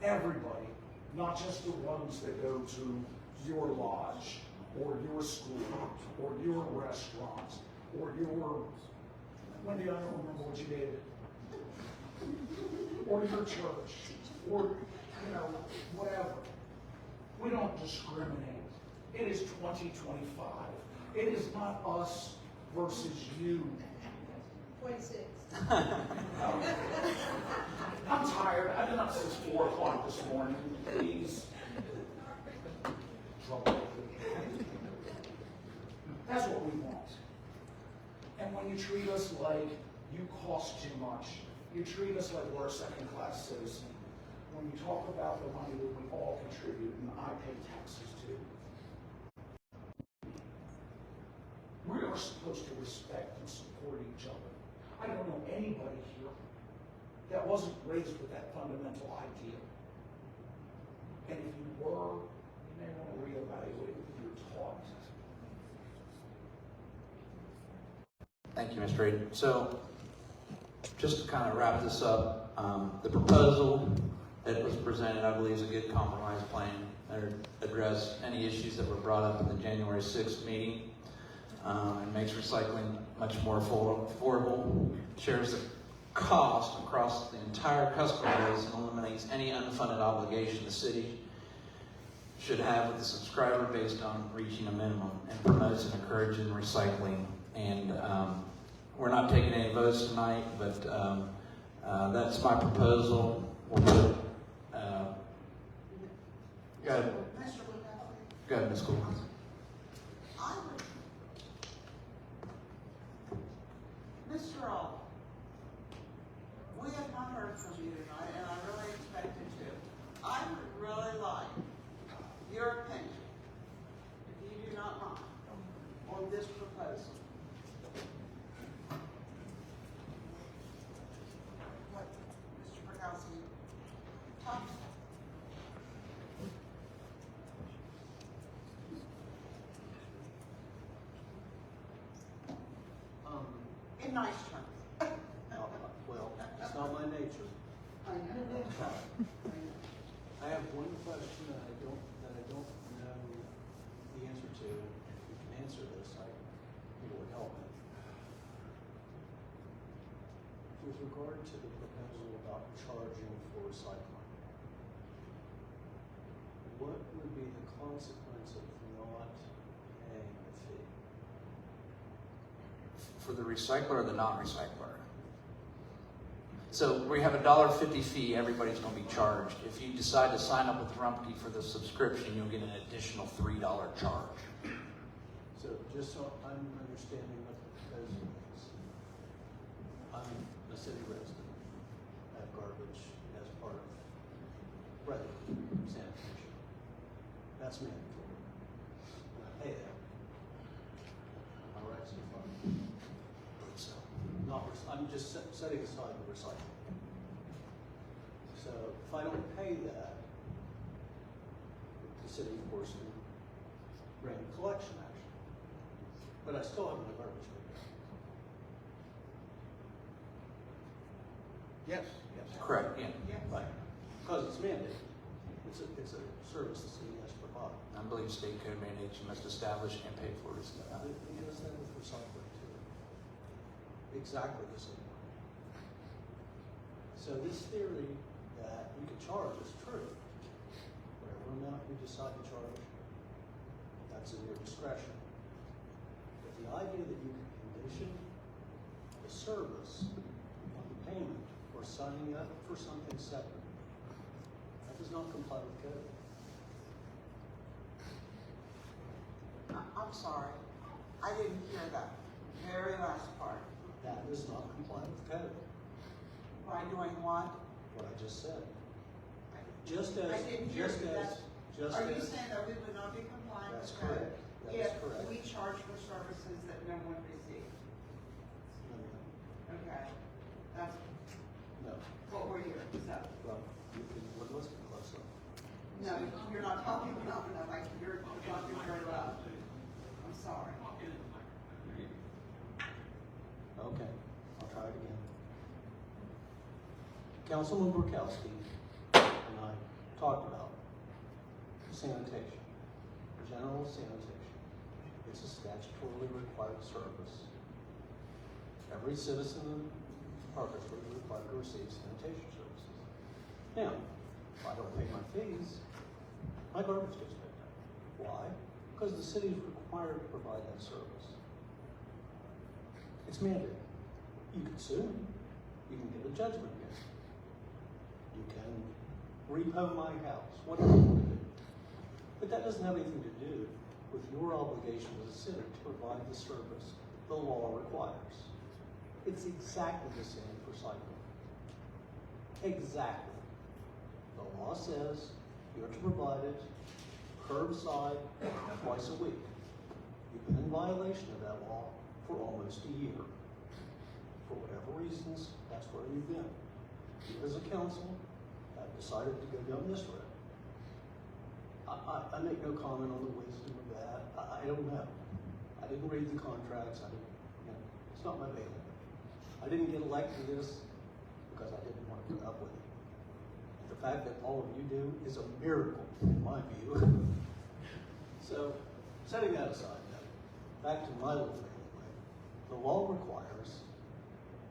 Everybody, not just the ones that go to your lodge or your school or your restaurant or your, Wendy, I don't remember what you did, or your church, or, whatever. We don't discriminate. It is 2025. It is not us versus you. 26. I'm tired. I've been up since 4 o'clock this morning. Please. Trouble. That's what we want. And when you treat us like you cost too much, you treat us like we're a second-class citizen. When you talk about the money that we all contribute, and I pay taxes too, we are supposed to respect and support each other. I don't know anybody here that wasn't raised with that fundamental idea. And if you were, you may want to reevaluate what you're taught. Thank you, Mr. Aiden. So, just to kind of wrap this up, the proposal that was presented, I believe, is a good compromise plan that address any issues that were brought up in the January 6th meeting, and makes recycling much more affordable, shares the cost across the entire customer base, and eliminates any unfunded obligation the city should have with the subscriber based on reaching a minimum, and promotes and encourages recycling. And we're not taking any votes tonight, but that's my proposal. We'll put, go ahead. Go ahead, Ms. Cool. Mr. All, We have not heard from you tonight, and I really expected to. I would really like your opinion, if you do not mind, on this proposal. What, Mr. Perkowski, talk to me. In nice terms. Well, it's not my nature. I know. I have one question that I don't know the answer to. If you can answer this, it would help me. With regard to the proposal about charging for recycling, what would be the consequence of not paying the fee? For the recycler or the non-recycler? So we have a $1.50 fee, everybody's gonna be charged. If you decide to sign up with Rumpke for the subscription, you'll get an additional $3 charge. So just so I'm understanding what the proposal is, I'm a city resident, I have garbage as part of regular sanitation. That's mandatory. And I pay that. Am I right so far? So, I'm just setting aside the recycling. So if I don't pay that, the city, of course, can bring a collection action. But I still have my garbage picked up. Yes. correct, yeah. Right. Because it's mandated. It's a service the city has to provide. I believe state code mandates you must establish and pay for it. It does that with recycling too. Exactly the same way. So this theory that you can charge is true. Whatever amount you decide to charge, that's in your discretion. But the idea that you can condition the service on the payment or signing up for something separate, that does not comply with code. I'm sorry, I didn't hear that very last part. That does not comply with code. By doing what? What I just said. Just as, I didn't hear just you. as, just Are you as, saying that we would not be compliant that's with code? correct. That is correct. If we charge for services that no one receives? Okay, that's No, what we're hearing, so. well, you can, listen close up. No, you're not talking loud enough, like, you're talking very loud. I'm sorry. Okay, I'll try it again. Councilman Burkowski and I talked about sanitation, general sanitation. It's a statutorily required service. Every citizen in Parkersburg is required to receive sanitation services. Now, if I don't pay my fees, my garbage gets picked up. Why? Because the city is required to provide that service. It's mandated. You can sue me. You can get a judgment against me. You can repo my house, whatever you want to do. But that doesn't have anything to do with your obligation as a city to provide the service the law requires. It's exactly the same for cycling. Exactly. The law says you're to provide it curbside twice a week. You've been in violation of that law for almost a year. For whatever reasons, that's where you've been. You as a council have decided to go down this road. I make no comment on the wisdom of that. I don't know. I didn't read the contracts. It's not my bailiwick. I didn't get elected to this because I didn't want to put up with it. The fact that all of you do is a miracle, in my view. So, setting that aside now, back to my little bailiwick. The law requires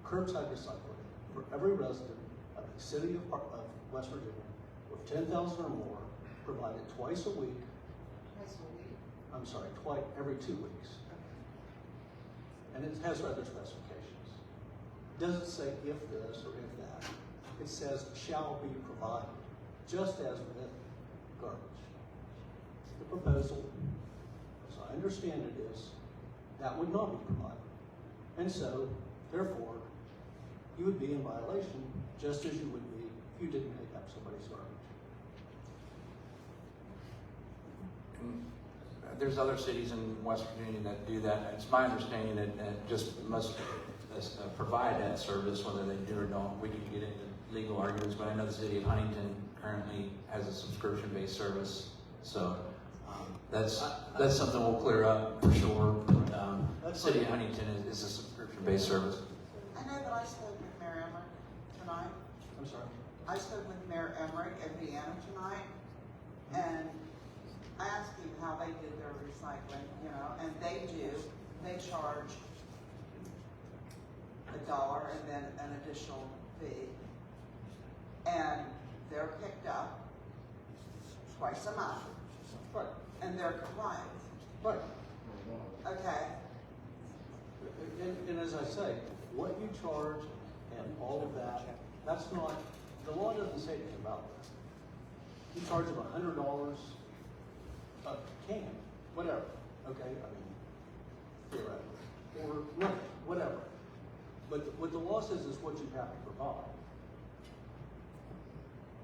curbside recycling for every resident of the city of West Virginia with 10,000 or more, provided twice a week. Twice a week? I'm sorry, every 2 weeks. And it has other specifications. It doesn't say if this or if that. It says shall be provided, just as with garbage. The proposal, as I understand it, is that would not be provided. And so, therefore, you would be in violation, just as you would be if you didn't pick up somebody's garbage. There's other cities in West Virginia that do that. It's my understanding that just must provide that service, whether they do or don't. We can get into legal arguments, but I know the city of Huntington currently has a subscription-based service. So that's something we'll clear up for sure. City of Huntington is a subscription-based service. I know that I spoke with Mayor Emmerich tonight. I'm sorry? I spoke with Mayor Emmerich at Vienna tonight, and I asked him how they did their recycling, you know, and they charge $1 and then an additional fee. And they're picked up twice a month. Right. And they're compliant. Right. Okay. And as I say, what you charge and all of that, that's not, the law doesn't say anything about that. You charge them $100 a can, whatever, okay, I mean, theoretically, or nothing, whatever. But what the law says is what you have to provide.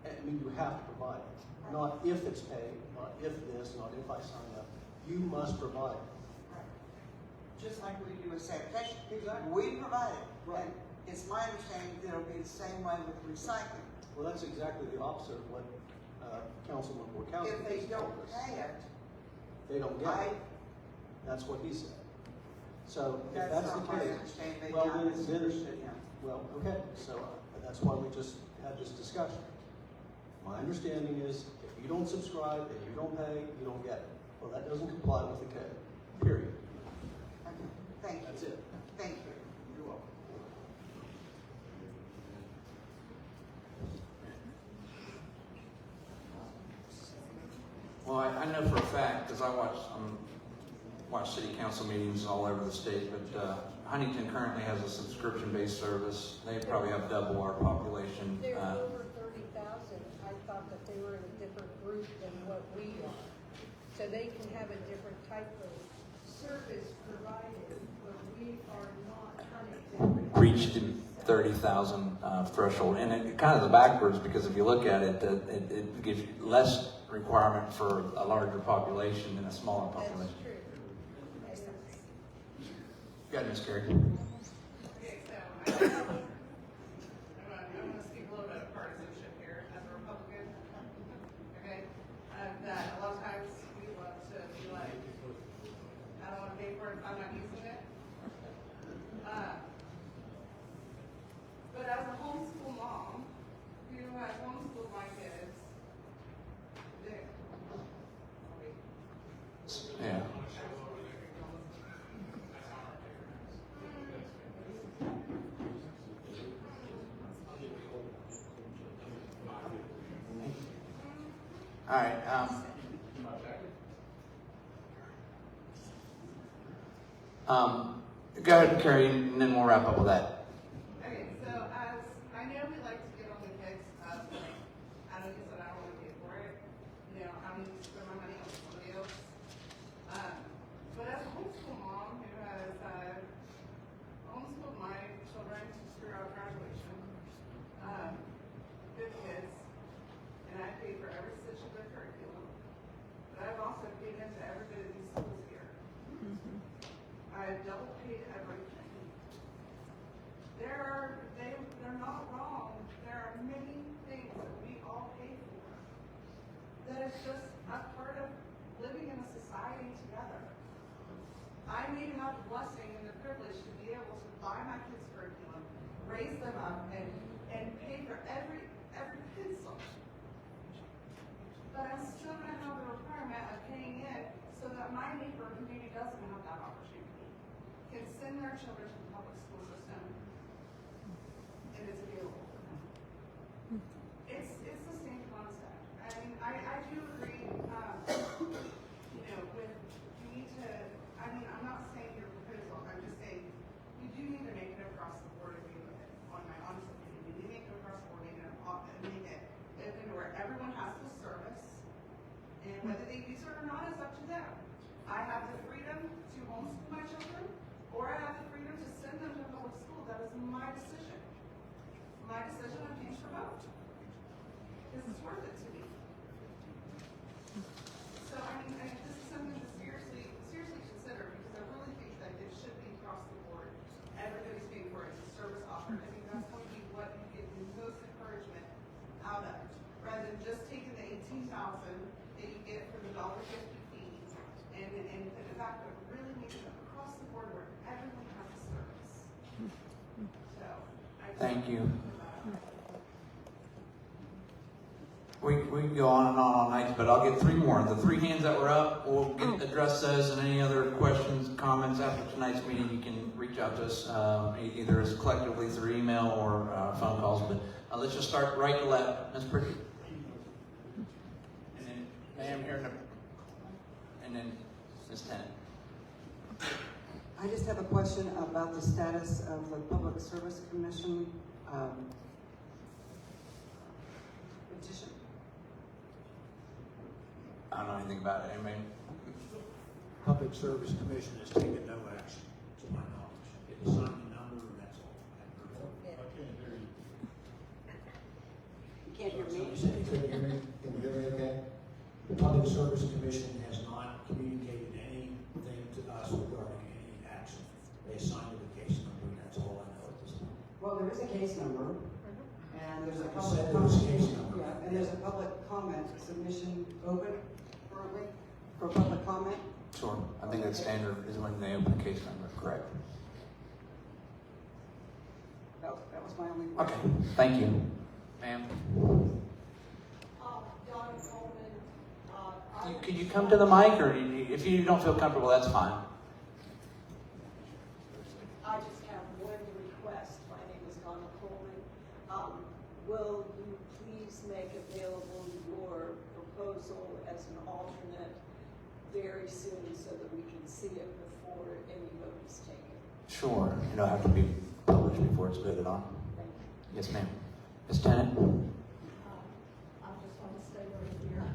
I mean, you have to provide it, not if it's paid, not if this, not if I sign up. You must provide it. Just like we do with sanitation. Exactly. We provide it. Right. And it's my understanding that it'll be the same way with recycling. Well, that's exactly the opposite of what Councilman Borkowski If they don't told us. pay it, They don't get it. That's what he said. So if that's that's the not my case, understanding. They well, got then, misunderstood him. well, okay, so that's why we just had this discussion. My understanding is if you don't subscribe and you don't pay, you don't get it. Well, that doesn't comply with the code, period. Okay. Thank you. That's it. Thank you. You're welcome. Well, I know for a fact, because I watch city council meetings all over the state, but Huntington currently has a subscription-based service. They probably have double our population. They're over 30,000. I thought that they were in a different group than what we are. So they can have a different type of service provided, but we are not Huntington. Reached the 30,000 threshold, and it kind of the backwards, because if you look at it, it gives you less requirement for a larger population than a smaller population. That's true. That's Go ahead, Ms. Carey. Okay, so I'm gonna speak a little bit of partisanship here as a Republican. Okay, that a lot of times we love to be like, I don't wanna pay for it if I'm not using it. But as a homeschool mom who has homeschooled my kids, Yeah. All right. Go ahead, Carrie, and then we'll wrap up with that. okay, so as I know we like to get on the kicks of like, I don't use it, I don't want to pay for it. You know, I'm going to spend my money on somebody else. But as a homeschool mom who has homeschooled my children throughout graduation, good kids, and I paid for every stitch of their curriculum. But I've also paid into every bit of these schools here. I've double paid everything. They're not wrong. There are many things that we all pay for. That is just a part of living in a society together. I may have the blessing and the privilege to be able to buy my kids' curriculum, raise them up, and pay for every pencil. But I'm still gonna have the requirement of paying in so that my neighbor who maybe doesn't have that opportunity can send their children to the public school system and it's available for them. It's the same concept. I mean, I do agree, you know, with, you need to, I mean, I'm not saying your proposal, I'm just saying, you do need to make it across the board agree with it, on my honest opinion. You need to make it across the board, make it open to where everyone has the service, and whether they use it or not is up to them. I have the freedom to homeschool my children, or I have the freedom to send them to public school. That is my decision. my decision on future vote. Because it's worth it to me. So, I mean, this is something to seriously consider, because I really think that it should be across the board. Everybody's paying for it, it's a service offered. I think that's going to be what you get the most encouragement out of it, rather than just taking the $18,000 that you get for the $1.50 fees and the fact of really making it across the board where everyone has a service. So, Thank you. We can go on and on all night, but I'll get three more. The three hands that were up, we'll address those, and any other questions, comments after tonight's meeting, you can reach out to us either as collectively through email or phone calls. But let's just start right to left. Ms. Pritchard. And then ma'am here, and then Ms. Tennant. I just have a question about the status of the Public Service Commission petition. I don't know anything about it. Anybody? Public Service Commission has taken no action, to my knowledge. It assigned a number, and that's all. I can't hear you. You can't hear me? Can you hear me? Can you hear me okay? The Public Service Commission has not communicated anything to us regarding any action. They assigned it a case number, and that's all I know at this point. Well, there is a case number, and there's a Like I public said, there was a case comment. number. Yeah, and there's a public comment submission open currently for public comment. Sure. I think that standard is when they open a case number, correct? That was my only question. Okay, thank you. Ma'am? Donna Coleman, Could you come to the mic, or if you don't feel comfortable, that's fine. I just have one request. My name is Donna Coleman. Will you please make available your proposal as an alternate very soon so that we can see it before any vote is taken? Sure. It'll have to be published before it's voted on. Thank you. Yes, ma'am. Ms. Tennant? I just want to stay right here.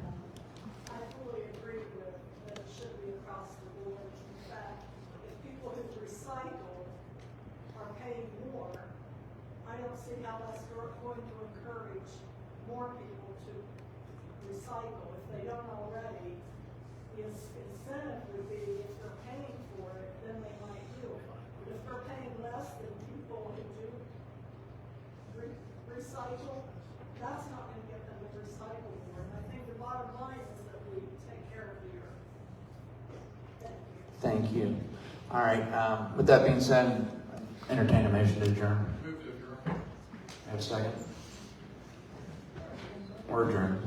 I fully agree with that it should be across the board. In fact, if people who recycle are paying more, I don't see how that's going to encourage more people to recycle. If they don't already, the incentive would be if they're paying for it, then they might do it. But if they're paying less than people who do recycle, that's not going to get them to recycle more. And I think the bottom line is that we take care of the earth. Thank you. Thank you. All right. With that being said, entertain a motion to adjourn. Move to adjourn. Have a second? We're adjourned.